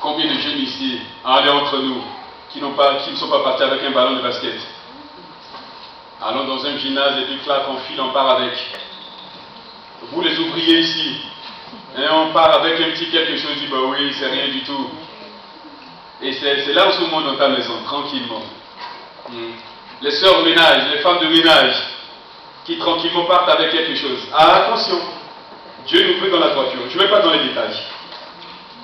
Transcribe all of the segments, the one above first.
Combien de jeunes ici, allez entre nous, qui ne sont pas partis avec un ballon de basket? Allons dans un gymnase et puis clac, on file, on part avec. Vous les ouvriers ici, et on part avec un petit quelque chose, dit bah oui, c'est rien du tout. Et c'est là où tout le monde dans ta maison, tranquillement. Les sœurs de ménage, les femmes de ménage, qui tranquillement partent avec quelque chose. Ah, attention, Dieu nous veut dans la droiture. Je ne vais pas dans les détails.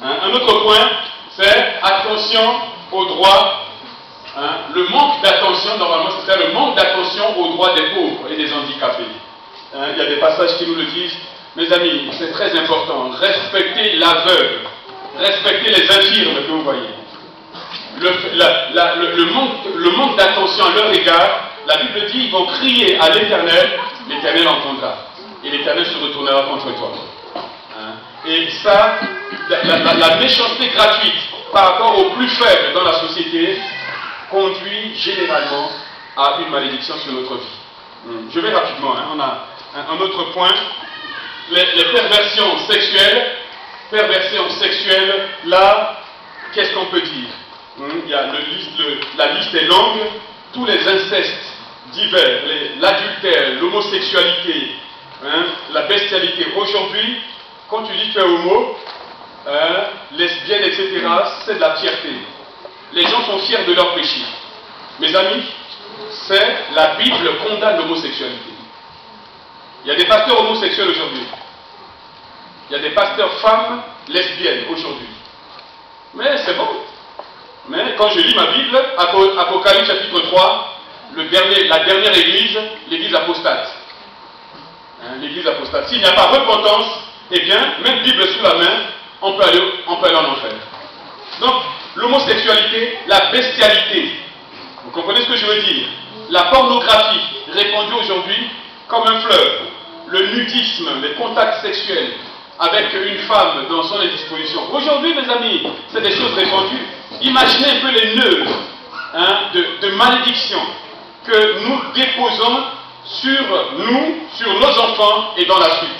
Un autre point, c'est attention aux droits. Le manque d'attention, normalement, c'est ça, le manque d'attention aux droits des pauvres et des handicapés. Il y a des passages qui nous le disent. Mes amis, c'est très important. Respectez l'aveugle. Respectez les infirmes que vous voyez. Le manque d'attention à leur égard, la Bible dit, ils vont crier à l'Éternel, l'Éternel entendra. Et l'Éternel se retournera contre toi. Et ça, la méchanceté gratuite par rapport aux plus faibles dans la société conduit généralement à une malédiction sur notre vie. Je vais rapidement, on a un autre point. Les perversions sexuelles. Perversions sexuelles, là, qu'est-ce qu'on peut dire? Il y a la liste est longue. Tous les incestes divers, l'adultère, l'homosexualité, la bestialité. Aujourd'hui, quand tu dis que tu es homo, lesbienne, etc., c'est de la fierté. Les gens sont fiers de leur péché. Mes amis, la Bible condamne l'homosexualité. Il y a des pasteurs homosexuels aujourd'hui. Il y a des pasteurs femmes lesbiennes aujourd'hui. Mais c'est bon. Mais quand je lis ma Bible, Apocalypse chapitre 3, la dernière église, l'église apostate. L'église apostate. S'il n'y a pas repentance, eh bien, même Bible sous la main, on peut aller en enfer. Donc, l'homosexualité, la bestialité. Vous comprenez ce que je veux dire? La pornographie, répandue aujourd'hui comme un fleuve. Le nudisme, les contacts sexuels avec une femme dans son indisposition. Aujourd'hui, mes amis, c'est des choses répandues. Imaginez un peu les nœuds de malédiction que nous déposons sur nous, sur nos enfants et dans la suite.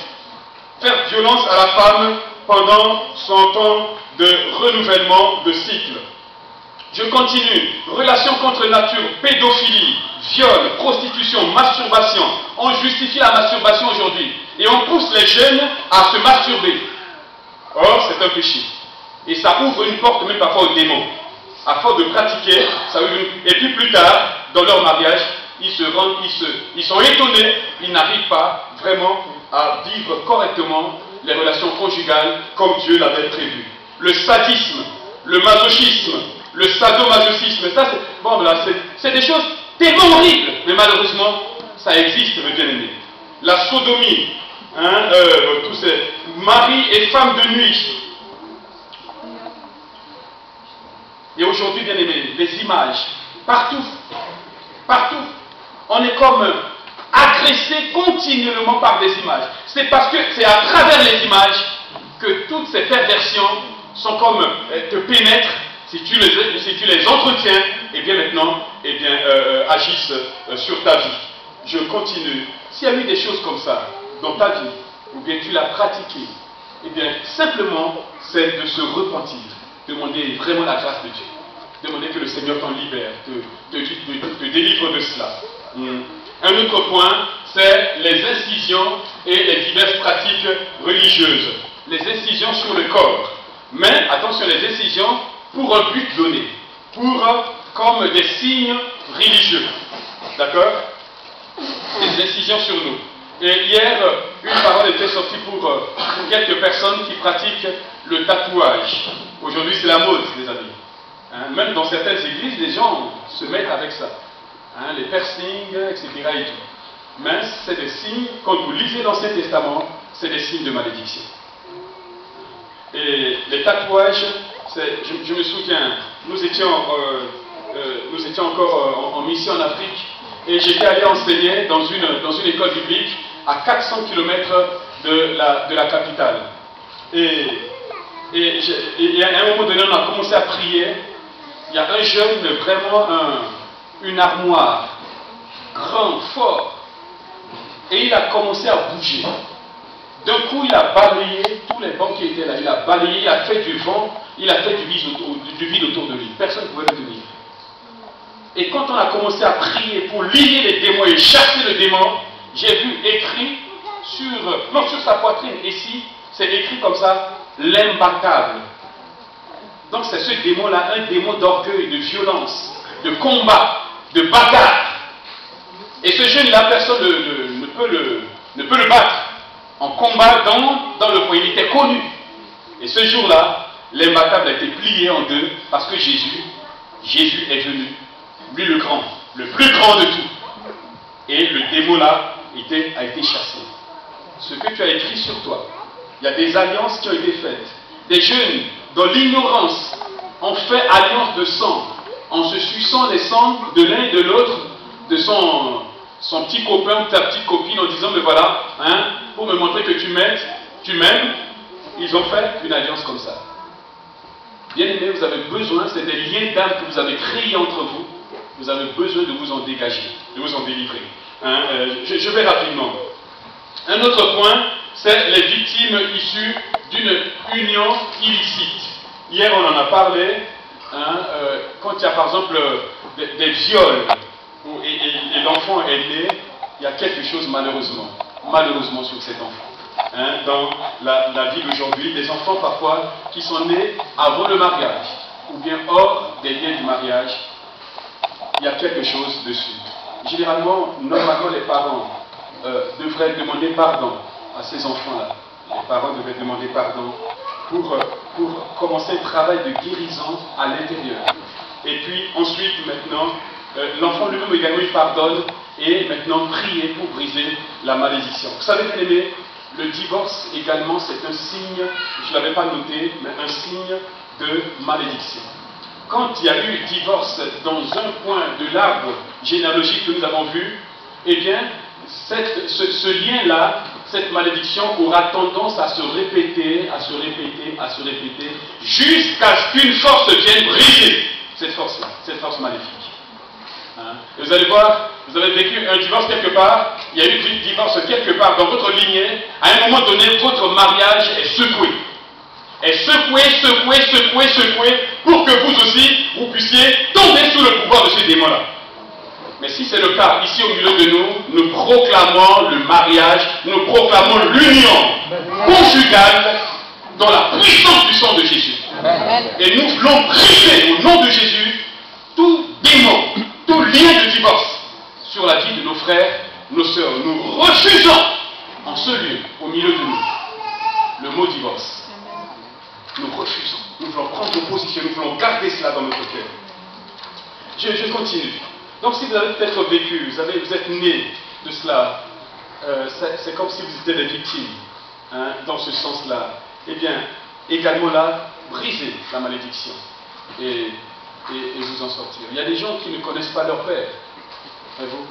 Faire violence à la femme pendant son temps de renouvellement de cycle. Je continue. Relations contre nature, pédophilie, viol, prostitution, masturbation. On justifie la masturbation aujourd'hui. Et on pousse les jeunes à se masturber. Or, c'est un péché. Et ça ouvre une porte même parfois aux démons. À force de pratiquer, ça ouvre et puis plus tard, dans leur mariage, ils sont étonnés, ils n'arrivent pas vraiment à vivre correctement les relations conjugales comme Dieu l'avait prévu. Le sadisme, le masochisme, le sadomasochisme, ça c'est des choses tellement horribles, mais malheureusement, ça existe, mes bien-aimés. La sodomie, tous ces maris et femmes de nuit. Et aujourd'hui, bien aimés, les images, partout, on est comme agressé continuellement par des images. C'est parce que c'est à travers les images que toutes ces perversions sont comme te pénètrent. Si tu les entretiens, et bien maintenant, agissent sur ta vie. Je continue. S'il y a eu des choses comme ça dans ta vie, ou bien tu l'as pratiqué, et bien simplement, c'est de se repentir. Demander vraiment la grâce de Dieu. Demander que le Seigneur t'en libère, te délivre de cela. Un autre point, c'est les incisions et les diverses pratiques religieuses. Les incisions sur le corps. Mais, attention, les incisions pour un but donné. Comme des signes religieux. D'accord? Des incisions sur nous. Et hier, une parole était sortie pour quelques personnes qui pratiquent le tatouage. Aujourd'hui, c'est la mode, les amis. Même dans certaines églises, les gens se mettent avec ça. Les piercings, etc. et tout. Mais c'est des signes, quand vous lisez l'Ancien Testament, c'est des signes de malédiction. Et les tatouages, je me souviens, nous étions encore en mission en Afrique, et j'étais allé enseigner dans une école biblique à 400 km de la capitale. Et à un moment donné, on a commencé à prier. Il y a un jeune, vraiment une armoire, grand, fort. Et il a commencé à bouger. D'un coup, il a balayé tous les bancs qui étaient là. Il a balayé, il a fait du vent, il a fait du vide autour de lui. Personne ne pouvait le tenir. Et quand on a commencé à prier pour lier les démons et chasser le démon, j'ai vu écrit sur sa poitrine, ici, c'est écrit comme ça, l'imbattable. Donc c'est ce démon-là, un démon d'orgueil, de violence, de combat, de bagarre. Et ce jeune-là, personne ne peut le battre en combat dans le foyer. Il était connu. Et ce jour-là, l'imbattable a été plié en deux parce que Jésus est venu. Lui le grand, le plus grand de tout. Et le démon-là a été chassé. Ce que tu as écrit sur toi, il y a des alliances qui ont été faites. Des jeunes, dans l'ignorance, ont fait alliance de sang, en se suçant les sangs de l'un et de l'autre, de son petit copain ou ta petite copine, en disant, mais voilà, hein, pour me montrer que tu m'aimes, ils ont fait une alliance comme ça. Bien aimé, vous avez besoin, c'est des liens d'âme que vous avez créés entre vous, vous avez besoin de vous en dégager, de vous en délivrer. Hein, je vais rapidement. Un autre point, c'est les victimes issues d'une union illicite. Hier, on en a parlé, hein, quand il y a par exemple des viols, et l'enfant est né, il y a quelque chose malheureusement sur cet enfant. Hein, dans la vie d'aujourd'hui, des enfants parfois qui sont nés avant le mariage, ou bien hors des liens du mariage, il y a quelque chose dessus. Généralement, normalement, les parents devraient demander pardon à ces enfants-là. Les parents devraient demander pardon pour commencer un travail de guérison à l'intérieur. Et puis ensuite, maintenant, l'enfant lui-même également il pardonne et maintenant prier pour briser la malédiction. Vous savez, bien aimé, le divorce également c'est un signe, je ne l'avais pas noté, mais un signe de malédiction. Quand il y a eu divorce dans un point de l'arbre généalogique que nous avons vu, eh bien, ce lien-là, cette malédiction aura tendance à se répéter, jusqu'à ce qu'une force vienne briser cette force-là, cette force maléfique. Hein? Et vous allez voir, vous avez vécu un divorce quelque part, il y a eu un divorce quelque part dans votre lignée, à un moment donné, votre mariage est secoué. Est secoué, pour que vous aussi, vous puissiez tomber sous le pouvoir de ces démons-là. Mais si c'est le cas, ici au milieu de nous, nous proclamons le mariage, nous proclamons l'union conjugale dans la puissance du sang de Jésus. Et nous voulons briser au nom de Jésus tout démon, tout lien de divorce sur la vie de nos frères, nos sœurs. Nous refusons en ce lieu, au milieu de nous, le mot divorce. Nous refusons. Nous voulons prendre nos positions, nous voulons garder cela dans notre cœur. Je continue. Donc si vous avez peut-être vécu, vous êtes né de cela, c'est comme si vous étiez des victimes, hein, dans ce sens-là. Eh bien, également là, brisez la malédiction et vous en sortir. Il y a des gens qui ne connaissent pas leur père, voyez-vous,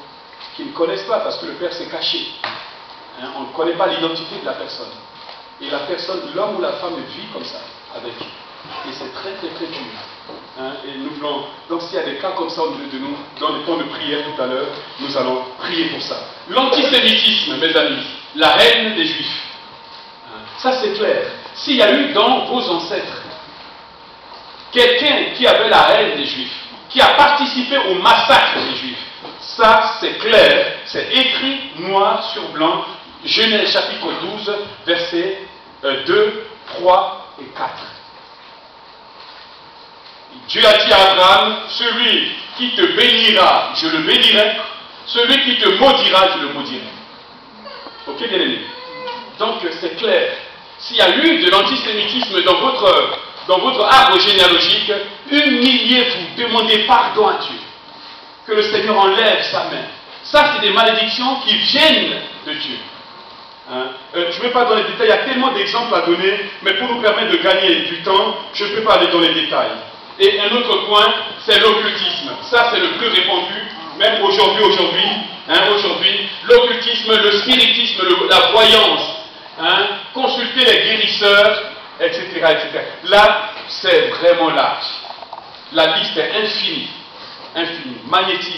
qui ne connaissent pas parce que le père s'est caché. Hein, on ne connaît pas l'identité de la personne. Et la personne, l'homme ou la femme vit comme ça, avec. Et c'est très dur. Hein, et nous voulons, donc s'il y a des cas comme ça au milieu de nous, dans les temps de prière tout à l'heure, nous allons prier pour ça. L'antisémitisme, mes amis, la haine des Juifs. Hein, ça c'est clair. S'il y a eu dans vos ancêtres quelqu'un qui avait la haine des Juifs, qui a participé au massacre des Juifs, ça c'est clair, c'est écrit noir sur blanc, Genèse chapitre 12, versets 2, 3 et 4. Dieu a dit à Abraham, celui qui te bénira, je le bénirai, celui qui te maudira, je le maudirai. Ok, bien aimé? Donc c'est clair. S'il y a eu de l'antisémitisme dans votre arbre généalogique, humiliez-vous, demandez pardon à Dieu. Que le Seigneur enlève sa main. Ça, c'est des malédictions qui viennent de Dieu. Hein? Je ne vais pas dans les détails, il y a tellement d'exemples à donner, mais pour nous permettre de gagner du temps, je ne peux pas aller dans les détails. Et un autre point, c'est l'occultisme. Ça, c'est le plus répandu, même aujourd'hui, hein, l'occultisme, le spiritisme, la voyance, hein, consulter les guérisseurs, etc., etc. Là, c'est vraiment large. La liste est infinie. Magnétisme.